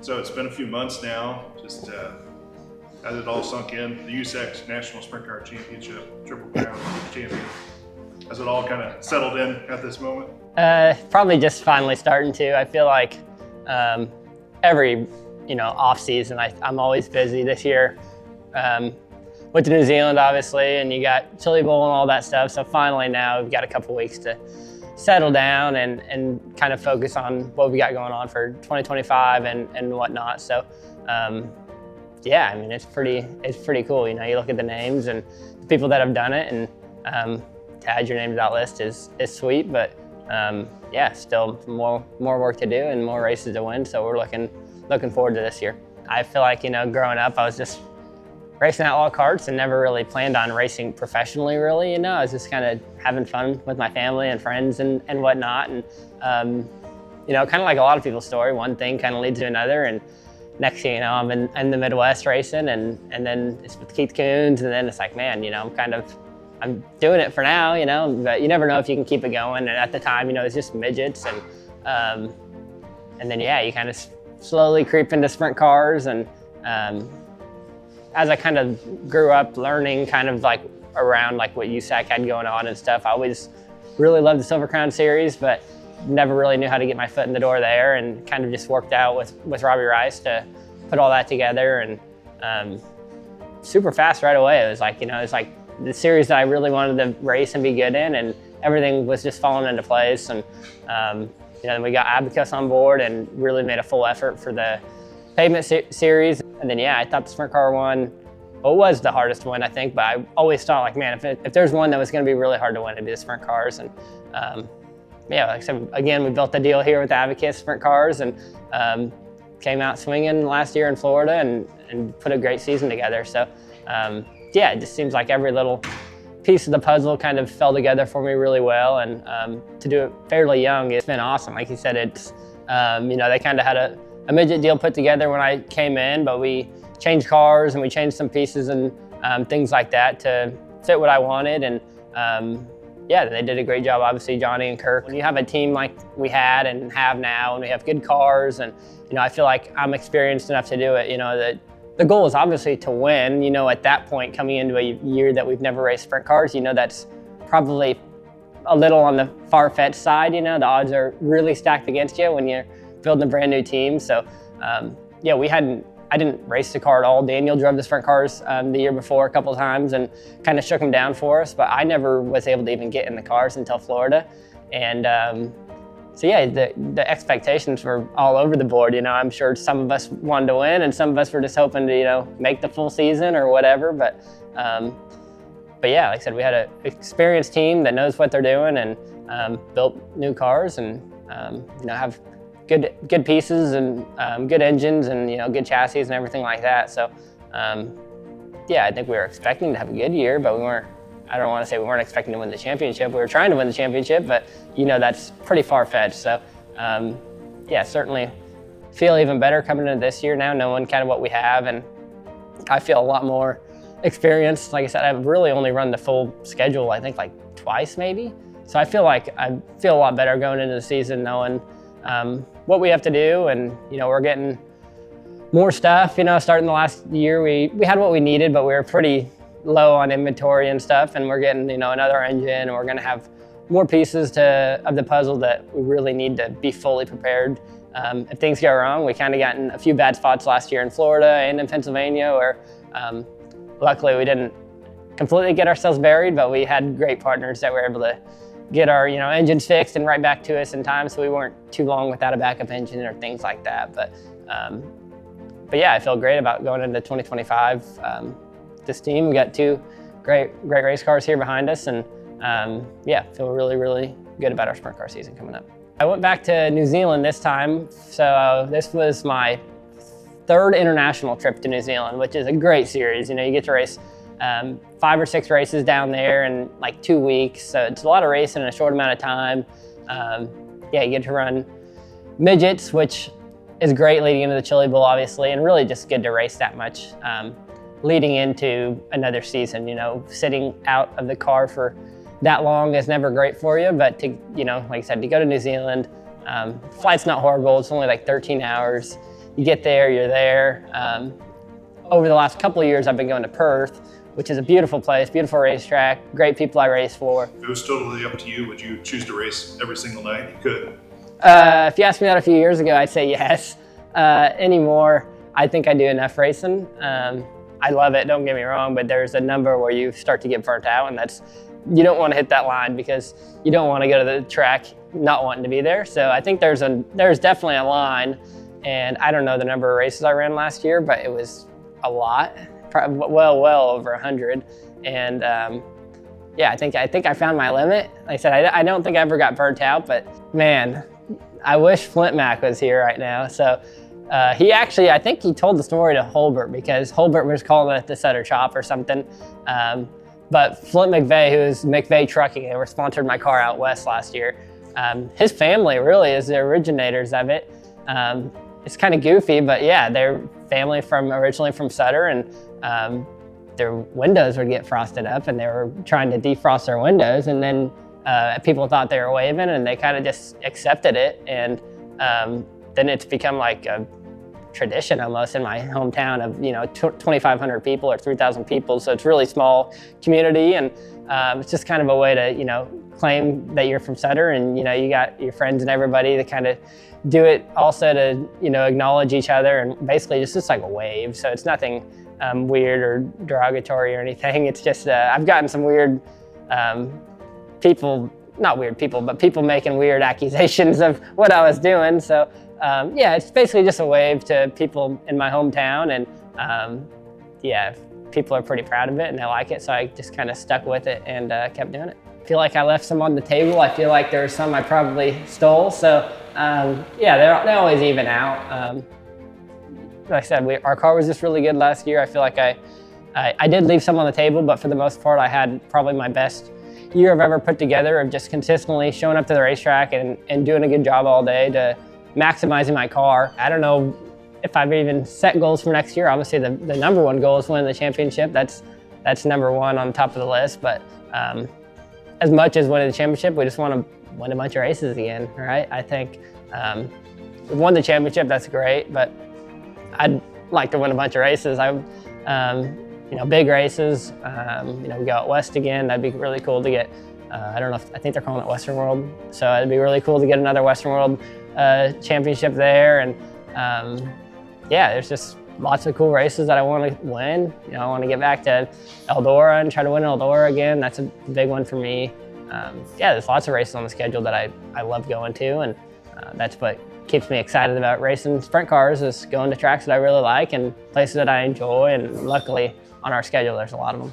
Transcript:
So it's been a few months now, just as it all sunk in, the USAC National Sprint Car Championship, Triple Crown champion. Has it all kind of settled in at this moment? Probably just finally starting to. I feel like every off season, I'm always busy. This year, went to New Zealand obviously, and you got Chili Bowl and all that stuff. So finally now we've got a couple weeks to settle down and kind of focus on what we got going on for 2025 and whatnot. So yeah, I mean it's pretty cool. You look at the names and the people that have done it, and to add your name to that list is sweet, but yeah, still more work to do and more races to win. So we're looking forward to this year. I feel like growing up, I was just racing outlaw karts and never really planned on racing professionally. Really, I was just kind of having fun with my family and friends and whatnot. And kind of like a lot of people's story, one thing kind of leads to another, and next thing you know, I'm in the Midwest racing, and then it's with Keith Coons, and then it's like, man, I'm doing it for now, but you never know if you can keep it going. And at the time, it's just midgets, and then yeah, you kind of slowly creep into sprint cars. And as I kind of grew up learning kind of like around like what USAC had going on and stuff, I always really loved the Silver Crown Series, but never really knew how to get my foot in the door there, and kind of just worked out with Robbie Rice to put all that together. And super fast right away. It was like, it's like the series that I really wanted to race and be good in, and everything was just falling into place. And we got Abacus on board and really made a full effort for the pavement series. And then yeah, I thought the sprint car one was the hardest one, I think, but I always thought like, man, if there's one that was going to be really hard to win, it'd be the sprint cars. And yeah, like I said, again, we built the deal here with Abacus sprint cars, and came out swinging last year in Florida and put a great season together. So yeah, it just seems like every little piece of the puzzle kind of fell together for me really well. And to do it fairly young, it's been awesome. Like you said, it's they kind of had a midget deal put together when I came in, but we changed cars and we changed some pieces and things like that to fit what I wanted. And yeah, they did a great job, obviously, Johnny and Kirk. When you have a team like we had and have now, and we have good cars, and I feel like I'm experienced enough to do it, that the goal is obviously to win. At that point, coming into a year that we've never raced sprint cars, that's probably a little on the far-fetched side. The odds are really stacked against you when you're building a brand new team. So yeah, I didn't race the car at all. Daniel drove the sprint cars the year before a couple of times and kind of shook them down for us, but I never was able to even get in the cars until Florida. And so yeah, the expectations were all over the board. I'm sure some of us wanted to win, and some of us were just hoping to make the full season or whatever. But yeah, like I said, we had an experienced team that knows what they're doing, and built new cars, and have good pieces and good engines and good chassis and everything like that. So yeah, I think we were expecting to have a good year, but we weren't. I don't want to say we weren't expecting to win the championship. We were trying to win the championship, but that's pretty far-fetched. So yeah, certainly feel even better coming into this year now, knowing kind of what we have, and I feel a lot more experienced. Like I said, I've really only run the full schedule, I think like twice maybe. So I feel a lot better going into the season, knowing what we have to do, and we're getting more stuff. Starting the last year, we had what we needed, but we were pretty low on inventory and stuff, and we're getting another engine, and we're going to have more pieces of the puzzle that we really need to be fully prepared. If things go wrong, we kind of got in a few bad spots last year in Florida and in Pennsylvania, where luckily we didn't completely get ourselves buried, but we had great partners that were able to get our engines fixed and right back to us in time, so we weren't too long without a backup engine or things like that. But yeah, I feel great about going into 2025. This team, we got two great race cars here behind us, and yeah, feel really good about our sprint car season coming up. I went back to New Zealand this time, so this was my third international trip to New Zealand, which is a great series. You get to race 5 or 6 races down there in like 2 weeks, so it's a lot of racing in a short amount of time. Yeah, you get to run midgets, which is great leading into the Chili Bowl, obviously, and really just good to race that much leading into another season. Sitting out of the car for that long is never great for you, but to, like I said, to go to New Zealand, flight's not horrible. It's only like 13 hours. you get there, you're there. Over the last couple of years, I've been going to Perth, which is a beautiful place, beautiful racetrack, great people I race for. If it was totally up to you, would you choose to race every single night? You could. If you asked me that a few years ago, I'd say yes. Anymore, I think I do enough racing. I love it, don't get me wrong, but there's a number where you start to get burnt out, and you don't want to hit that line because you don't want to go to the track not wanting to be there. So I think there's definitely a line, and I don't know the number of races I ran last year, but it was a lot, well over 100. And yeah, I think I found my limit. Like I said, I don't think I ever got burnt out, but man, I wish Flint Mac was here right now. So he actually, I think he told the story to Holbert because Holbert was calling it the Sutter Chop or something. But Flint McVeigh, who is McVeigh Trucking, they were sponsored my car out west last year. His family really is the originators of it. It's kind of goofy, but yeah, they're family originally from Sutter, and their windows would get frosted up, and they were trying to defrost their windows, and then people thought they were waving, and they kind of just accepted it, and then it's become like a tradition almost in my hometown of 2,500 people or 3,000 people, so it's really small community, and it's just kind of a way to claim that you're from Sutter, and you got your friends and everybody to kind of do it also to acknowledge each other, and basically just like a wave. So it's nothing weird or derogatory or anything. It's just I've gotten some weird people, not weird people, but people making weird accusations of what I was doing. So yeah, it's basically just a wave to people in my hometown, and yeah, people are pretty proud of it and they like it, so I just kind of stuck with it and kept doing it. I feel like I left some on the table. I feel like there were some I probably stole, so yeah, they always even out. Like I said, our car was just really good last year. I feel like I did leave some on the table, but for the most part, I had probably my best year I've ever put together of just consistently showing up to the racetrack and doing a good job all day to maximizing my car. I don't know if I've even set goals for next year. Obviously, the number one goal is winning the championship. That's number one on top of the list. But as much as winning the championship, we just want to win a bunch of races again, right? I think we won the championship. That's great, but I'd like to win a bunch of races. Big races. We go out west again. That'd be really cool to get. I don't know I think they're calling it Western World. So it'd be really cool to get another Western World championship there. And yeah, there's just lots of cool races that I want to win. I want to get back to Eldora and try to win Eldora again. That's a big one for me. Yeah, there's lots of races on the schedule that I love going to, and that's what keeps me excited about racing sprint cars, is going to tracks that I really like and places that I enjoy, and luckily on our schedule there's a lot of them.